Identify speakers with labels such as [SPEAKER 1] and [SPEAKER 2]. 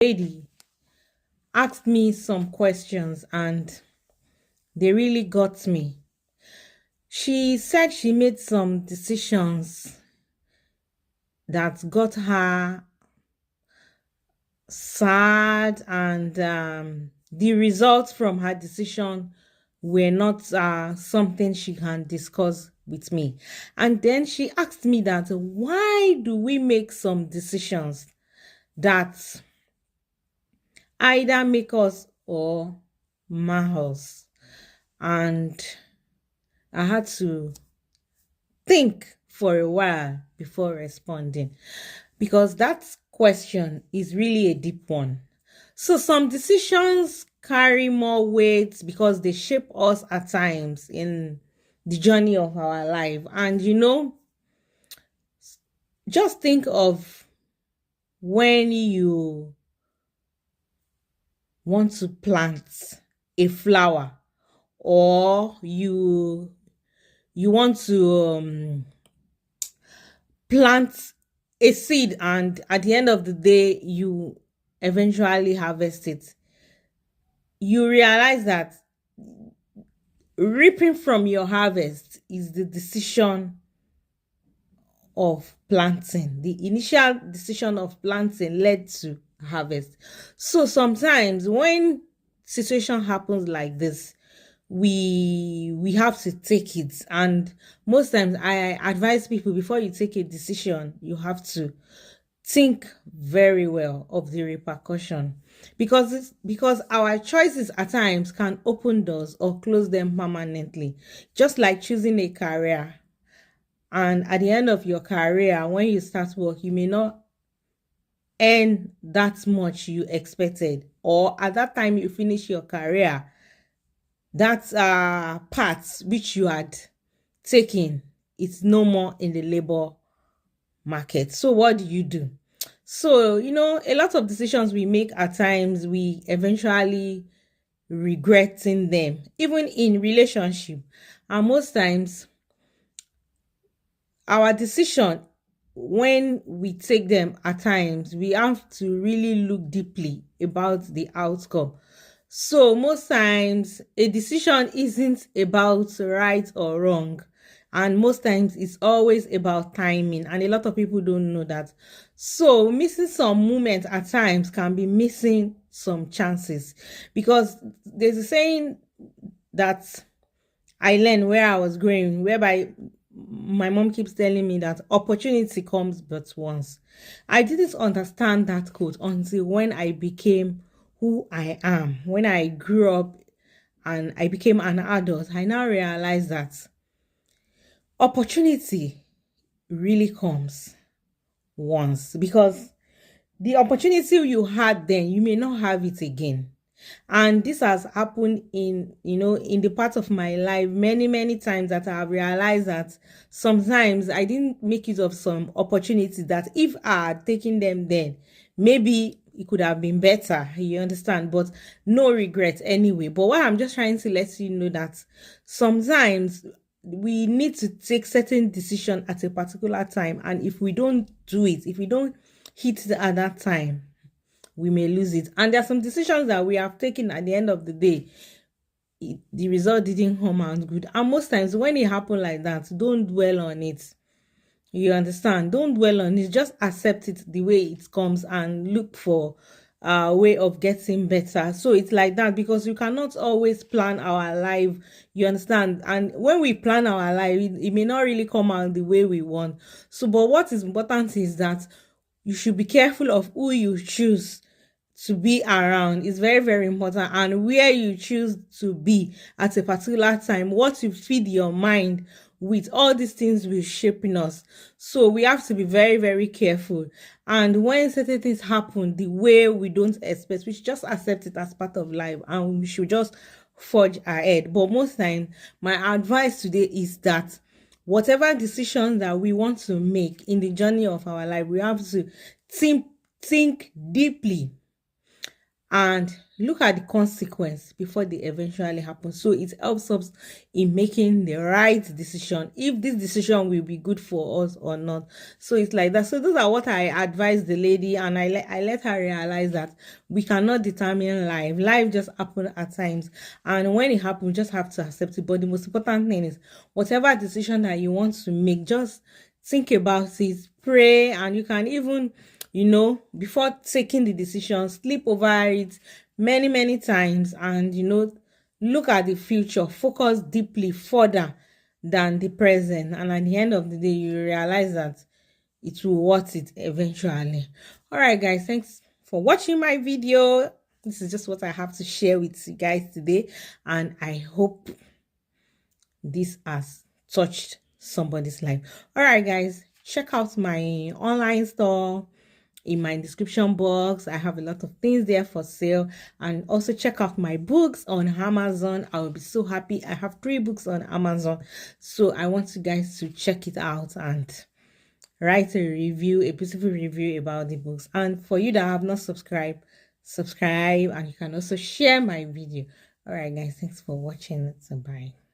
[SPEAKER 1] Lady asked me some questions and they really got me. She said she made some decisions that got her sad, and the results from her decision were not something she can discuss with me. And then she asked me that why do we make some decisions that either make us or mar us? And I had to think for a while before responding because that question is really a deep one. So, some decisions carry more weight because they shape us at times in the journey of our life. And just think of when you want to plant a flower, or you want to plant a seed, and at the end of the day you eventually harvest it. You realize that reaping from your harvest is the decision of planting. The initial decision of planting led to harvest. So sometimes when situation happens like this, we have to take it. And most times I advise people, before you take a decision, you have to think very well of the repercussion, because our choices at times can open doors or close them permanently, just like choosing a career. And at the end of your career, when you start work, you may not earn that much you expected, or at that time you finish your career, that path which you had taken, it's no more in the labor market. So what do you do? So, a lot of decisions we make at times, we eventually regretting them, even in relationship. And most times, our decision, when we take them at times, we have to really look deeply about the outcome. So most times a decision isn't about right or wrong, and most times it's always about timing, and a lot of people don't know that. So missing some moments at times can be missing some chances, because there's a saying that I learned where I was growing, whereby my mom keeps telling me that opportunity comes but once. I didn't understand that quote until when I became who I am. When I grew up and I became an adult, I now realize that opportunity really comes once, because the opportunity you had then, you may not have it again. And this has happened in the part of my life many times, that I have realized that sometimes I didn't make use of some opportunities that if I had taken them then, maybe it could have been better, you understand, but no regret anyway. But what I'm just trying to let you know, that sometimes we need to take certain decision at a particular time, and if we don't do it, if we don't hit at that time, we may lose it. And there are some decisions that we have taken, at the end of the day, the result didn't come out good. And most times when it happens like that, don't dwell on it. You understand? Don't dwell on it. Just accept it the way it comes and look for a way of getting better. So it's like that, because you cannot always plan our life. You understand? And when we plan our life, it may not really come out the way we want. So, but what is important is that you should be careful of who you choose to be around. Is very, very important, and where you choose to be at a particular time, what you feed your mind with, all these things will shaping us. So we have to be very, very careful. And when certain things happen the way we don't expect, we should just accept it as part of life, and we should just forge ahead. But most time, my advice today is that whatever decision that we want to make in the journey of our life, we have to think deeply and look at the consequence before they eventually happen. So it helps us in making the right decision, if this decision will be good for us or not. So it's like that. So those are what I advise the lady, and I let her realize that we cannot determine life. Life just happens at times, and when it happens, we just have to accept it. But the most important thing is whatever decision that you want to make, just think about it, pray, and you can even, before taking the decision, sleep over it many times, and look at the future, focus deeply further than the present, and at the end of the day you realize that it will worth it eventually. All right, guys, thanks for watching my video. This is just what I have to share with you guys today, and I hope this has touched somebody's life. All right, guys, check out my online store in my description box. I have a lot of things there for sale, and also check out my books on Amazon. I will be so happy. I have 3 books on Amazon, so I want you guys to check it out and write a review, a beautiful review about the books. And for you that have not subscribed, subscribe, and you can also share my video. All right, guys, thanks for watching. So bye.